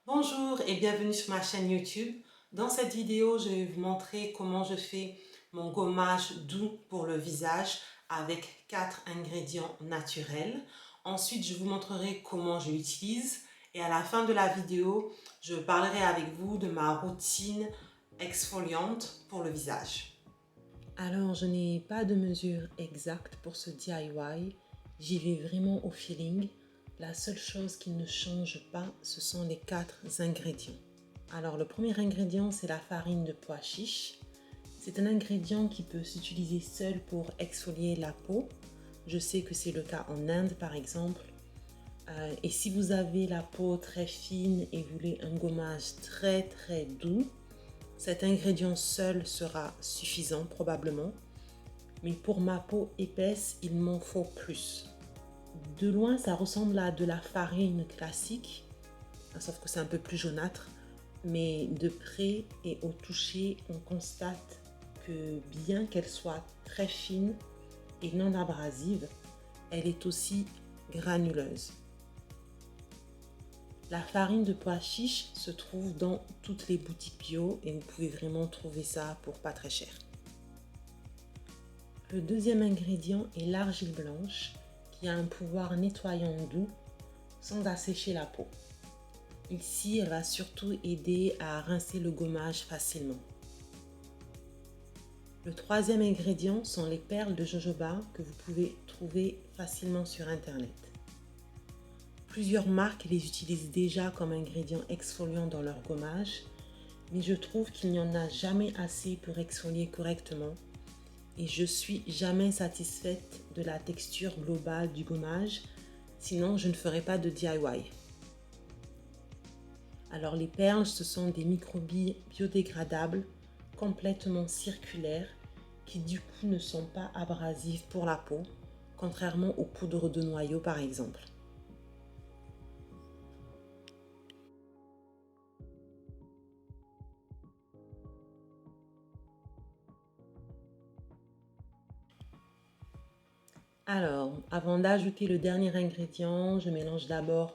Bonjour et bienvenue sur ma chaîne YouTube. Dans cette vidéo, je vais vous montrer comment je fais mon gommage doux pour le visage avec 4 ingrédients naturels. Ensuite, je vous montrerai comment je l'utilise et à la fin de la vidéo, je parlerai avec vous de ma routine exfoliante pour le visage. Alors, je n'ai pas de mesure exacte pour ce DIY. J'y vais vraiment au feeling. La seule chose qui ne change pas, ce sont les 4 ingrédients. Alors, le premier ingrédient, c'est la farine de pois chiche. C'est un ingrédient qui peut s'utiliser seul pour exfolier la peau. Je sais que c'est le cas en Inde, par exemple. Et si vous avez la peau très fine et vous voulez un gommage très doux, cet ingrédient seul sera suffisant probablement. Mais pour ma peau épaisse, il m'en faut plus. De loin, ça ressemble à de la farine classique, sauf que c'est un peu plus jaunâtre. Mais de près et au toucher, on constate que bien qu'elle soit très fine et non abrasive, elle est aussi granuleuse. La farine de pois chiche se trouve dans toutes les boutiques bio et vous pouvez vraiment trouver ça pour pas très cher. Le deuxième ingrédient est l'argile blanche qui a un pouvoir nettoyant doux sans assécher la peau. Ici, elle va surtout aider à rincer le gommage facilement. Le troisième ingrédient sont les perles de jojoba que vous pouvez trouver facilement sur internet. Plusieurs marques les utilisent déjà comme ingrédients exfoliants dans leur gommage, mais je trouve qu'il n'y en a jamais assez pour exfolier correctement et je suis jamais satisfaite de la texture globale du gommage, sinon je ne ferai pas de DIY. Alors les perles, ce sont des microbilles biodégradables, complètement circulaires, qui du coup ne sont pas abrasives pour la peau, contrairement aux poudres de noyau par exemple. Alors, avant d'ajouter le dernier ingrédient, je mélange d'abord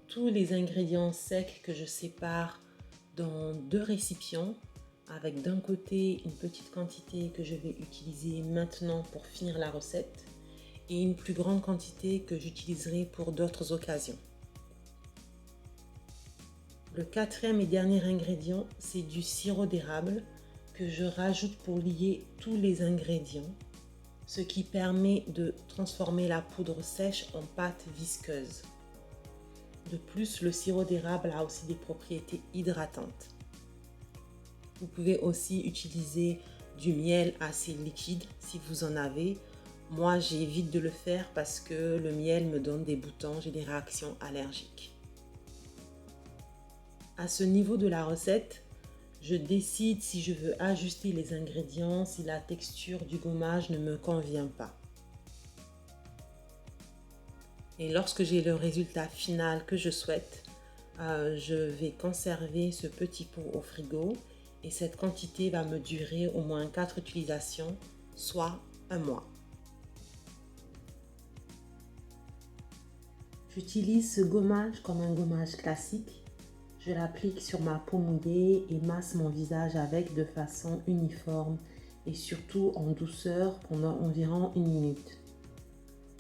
tous les ingrédients secs que je sépare dans 2 récipients avec d'un côté une petite quantité que je vais utiliser maintenant pour finir la recette et une plus grande quantité que j'utiliserai pour d'autres occasions. Le quatrième et dernier ingrédient, c'est du sirop d'érable que je rajoute pour lier tous les ingrédients, ce qui permet de transformer la poudre sèche en pâte visqueuse. De plus, le sirop d'érable a aussi des propriétés hydratantes. Vous pouvez aussi utiliser du miel assez liquide si vous en avez. Moi, j'évite de le faire parce que le miel me donne des boutons, j'ai des réactions allergiques. À ce niveau de la recette, je décide si je veux ajuster les ingrédients, si la texture du gommage ne me convient pas. Et lorsque j'ai le résultat final que je souhaite, je vais conserver ce petit pot au frigo et cette quantité va me durer au moins 4 utilisations, soit un mois. J'utilise ce gommage comme un gommage classique. Je l'applique sur ma peau mouillée et masse mon visage avec de façon uniforme et surtout en douceur pendant environ 1 minute.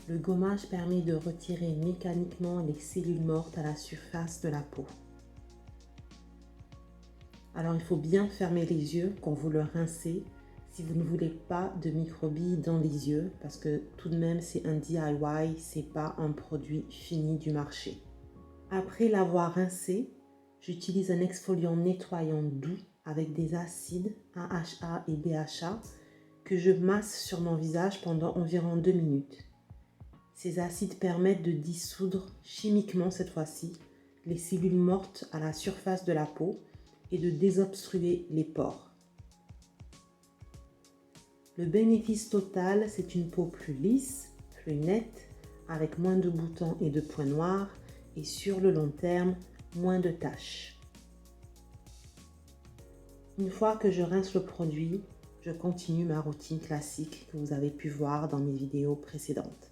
Le gommage permet de retirer mécaniquement les cellules mortes à la surface de la peau. Alors il faut bien fermer les yeux quand vous le rincez si vous ne voulez pas de microbilles dans les yeux parce que tout de même c'est un DIY, c'est pas un produit fini du marché. Après l'avoir rincé, j'utilise un exfoliant nettoyant doux avec des acides AHA et BHA que je masse sur mon visage pendant environ 2 minutes. Ces acides permettent de dissoudre chimiquement cette fois-ci les cellules mortes à la surface de la peau et de désobstruer les pores. Le bénéfice total, c'est une peau plus lisse, plus nette, avec moins de boutons et de points noirs et sur le long terme, moins de taches. Une fois que je rince le produit, je continue ma routine classique que vous avez pu voir dans mes vidéos précédentes.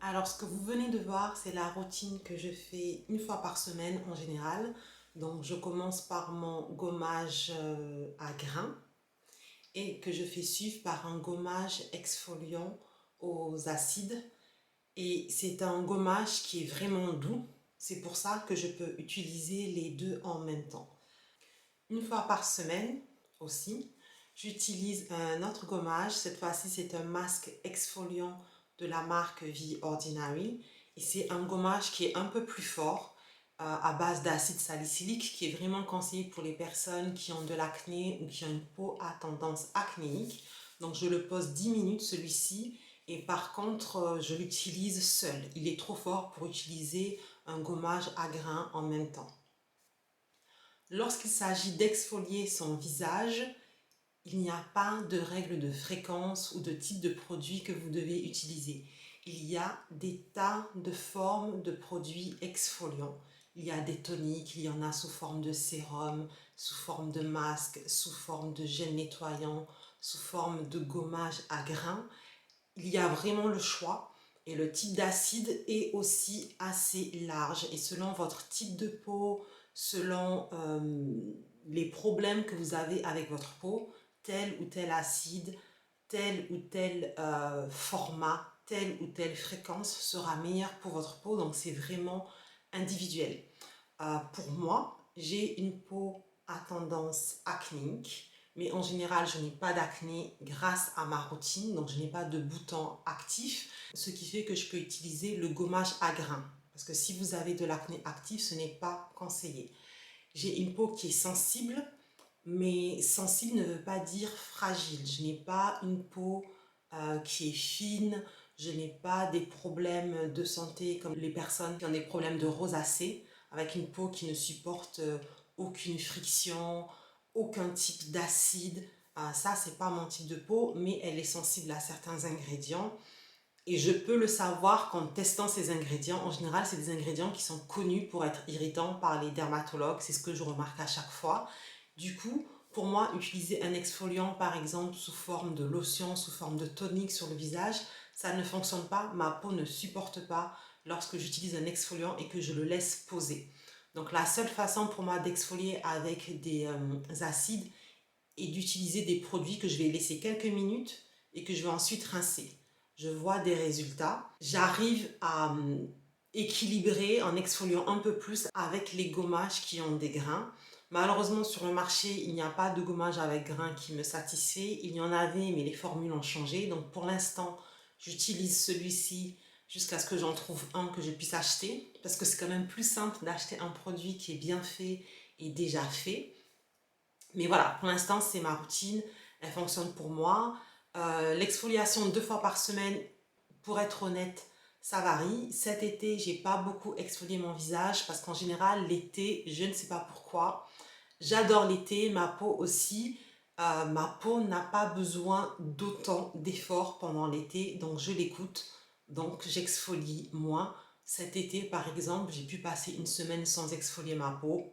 Alors, ce que vous venez de voir, c'est la routine que je fais une fois par semaine en général. Donc, je commence par mon gommage à grains et que je fais suivre par un gommage exfoliant aux acides. Et c'est un gommage qui est vraiment doux. C'est pour ça que je peux utiliser les deux en même temps. Une fois par semaine aussi, j'utilise un autre gommage. Cette fois-ci, c'est un masque exfoliant de la marque The Ordinary. Et c'est un gommage qui est un peu plus fort, à base d'acide salicylique, qui est vraiment conseillé pour les personnes qui ont de l'acné ou qui ont une peau à tendance acnéique. Donc je le pose 10 minutes celui-ci. Et par contre, je l'utilise seul. Il est trop fort pour utiliser un gommage à grains en même temps. Lorsqu'il s'agit d'exfolier son visage, il n'y a pas de règle de fréquence ou de type de produit que vous devez utiliser. Il y a des tas de formes de produits exfoliants. Il y a des toniques, il y en a sous forme de sérum, sous forme de masque, sous forme de gel nettoyant, sous forme de gommage à grains. Il y a vraiment le choix et le type d'acide est aussi assez large. Et selon votre type de peau, selon les problèmes que vous avez avec votre peau, tel ou tel acide, tel ou tel format, telle ou telle fréquence sera meilleur pour votre peau. Donc c'est vraiment individuel. Pour moi, j'ai une peau à tendance acnéique, mais en général, je n'ai pas d'acné grâce à ma routine, donc je n'ai pas de boutons actifs, ce qui fait que je peux utiliser le gommage à grains. Parce que si vous avez de l'acné actif, ce n'est pas conseillé. J'ai une peau qui est sensible, mais sensible ne veut pas dire fragile. Je n'ai pas une peau qui est fine, je n'ai pas des problèmes de santé comme les personnes qui ont des problèmes de rosacée, avec une peau qui ne supporte aucune friction, aucun type d'acide. Ça, c'est pas mon type de peau, mais elle est sensible à certains ingrédients. Et je peux le savoir qu'en testant ces ingrédients, en général, c'est des ingrédients qui sont connus pour être irritants par les dermatologues. C'est ce que je remarque à chaque fois. Du coup, pour moi, utiliser un exfoliant, par exemple, sous forme de lotion, sous forme de tonique sur le visage, ça ne fonctionne pas. Ma peau ne supporte pas lorsque j'utilise un exfoliant et que je le laisse poser. Donc, la seule façon pour moi d'exfolier avec des acides est d'utiliser des produits que je vais laisser quelques minutes et que je vais ensuite rincer. Je vois des résultats. J'arrive à équilibrer en exfoliant un peu plus avec les gommages qui ont des grains. Malheureusement, sur le marché, il n'y a pas de gommage avec grains qui me satisfait. Il y en avait, mais les formules ont changé. Donc pour l'instant, j'utilise celui-ci jusqu'à ce que j'en trouve un que je puisse acheter. Parce que c'est quand même plus simple d'acheter un produit qui est bien fait et déjà fait. Mais voilà, pour l'instant, c'est ma routine. Elle fonctionne pour moi. L'exfoliation 2 fois par semaine, pour être honnête, ça varie. Cet été, j'ai pas beaucoup exfolié mon visage parce qu'en général, l'été, je ne sais pas pourquoi. J'adore l'été, ma peau aussi. Ma peau n'a pas besoin d'autant d'efforts pendant l'été, donc je l'écoute. Donc j'exfolie moins. Cet été, par exemple, j'ai pu passer une semaine sans exfolier ma peau.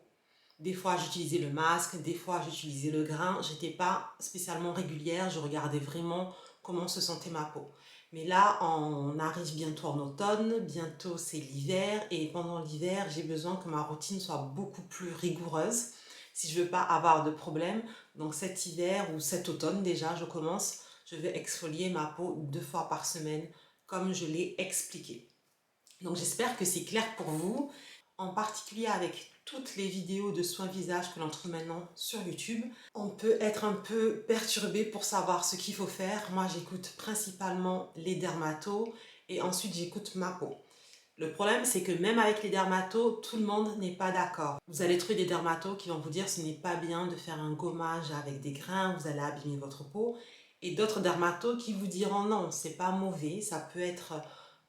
Des fois, j'utilisais le masque, des fois, j'utilisais le grain. J'étais pas spécialement régulière, je regardais vraiment comment se sentait ma peau. Mais là, on arrive bientôt en automne, bientôt c'est l'hiver, et pendant l'hiver, j'ai besoin que ma routine soit beaucoup plus rigoureuse si je veux pas avoir de problème. Donc cet hiver ou cet automne déjà, je vais exfolier ma peau 2 fois par semaine, comme je l'ai expliqué. Donc j'espère que c'est clair pour vous, en particulier avec toutes les vidéos de soins visage que l'on trouve maintenant sur YouTube. On peut être un peu perturbé pour savoir ce qu'il faut faire. Moi, j'écoute principalement les dermatos et ensuite j'écoute ma peau. Le problème, c'est que même avec les dermatos, tout le monde n'est pas d'accord. Vous allez trouver des dermatos qui vont vous dire que ce n'est pas bien de faire un gommage avec des grains, vous allez abîmer votre peau. Et d'autres dermatos qui vous diront non, c'est pas mauvais, ça peut être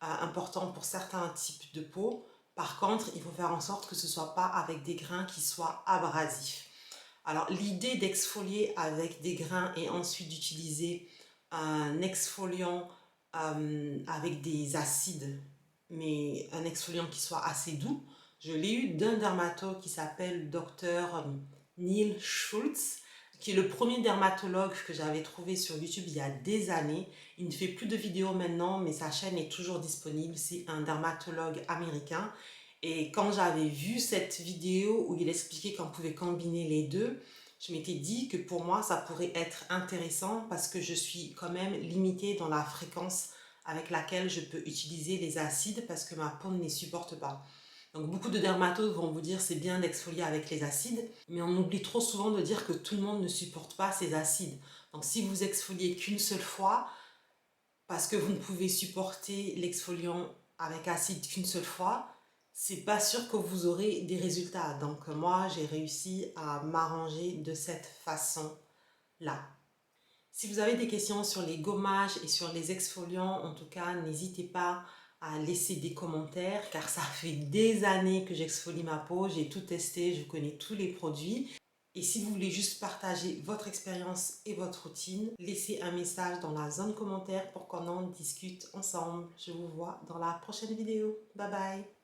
important pour certains types de peau. Par contre, il faut faire en sorte que ce ne soit pas avec des grains qui soient abrasifs. Alors, l'idée d'exfolier avec des grains et ensuite d'utiliser un exfoliant avec des acides, mais un exfoliant qui soit assez doux, je l'ai eu d'un dermato qui s'appelle Dr Neil Schultz, qui est le premier dermatologue que j'avais trouvé sur YouTube il y a des années. Il ne fait plus de vidéos maintenant, mais sa chaîne est toujours disponible. C'est un dermatologue américain. Et quand j'avais vu cette vidéo où il expliquait qu'on pouvait combiner les deux, je m'étais dit que pour moi, ça pourrait être intéressant parce que je suis quand même limitée dans la fréquence avec laquelle je peux utiliser les acides parce que ma peau ne les supporte pas. Donc beaucoup de dermatologues vont vous dire c'est bien d'exfolier avec les acides, mais on oublie trop souvent de dire que tout le monde ne supporte pas ces acides. Donc si vous exfoliez qu'une seule fois, parce que vous ne pouvez supporter l'exfoliant avec acide qu'une seule fois, c'est pas sûr que vous aurez des résultats. Donc moi, j'ai réussi à m'arranger de cette façon-là. Si vous avez des questions sur les gommages et sur les exfoliants, en tout cas, n'hésitez pas à laisser des commentaires car ça fait des années que j'exfolie ma peau, j'ai tout testé, je connais tous les produits. Et si vous voulez juste partager votre expérience et votre routine, laissez un message dans la zone commentaire pour qu'on en discute ensemble. Je vous vois dans la prochaine vidéo. Bye bye!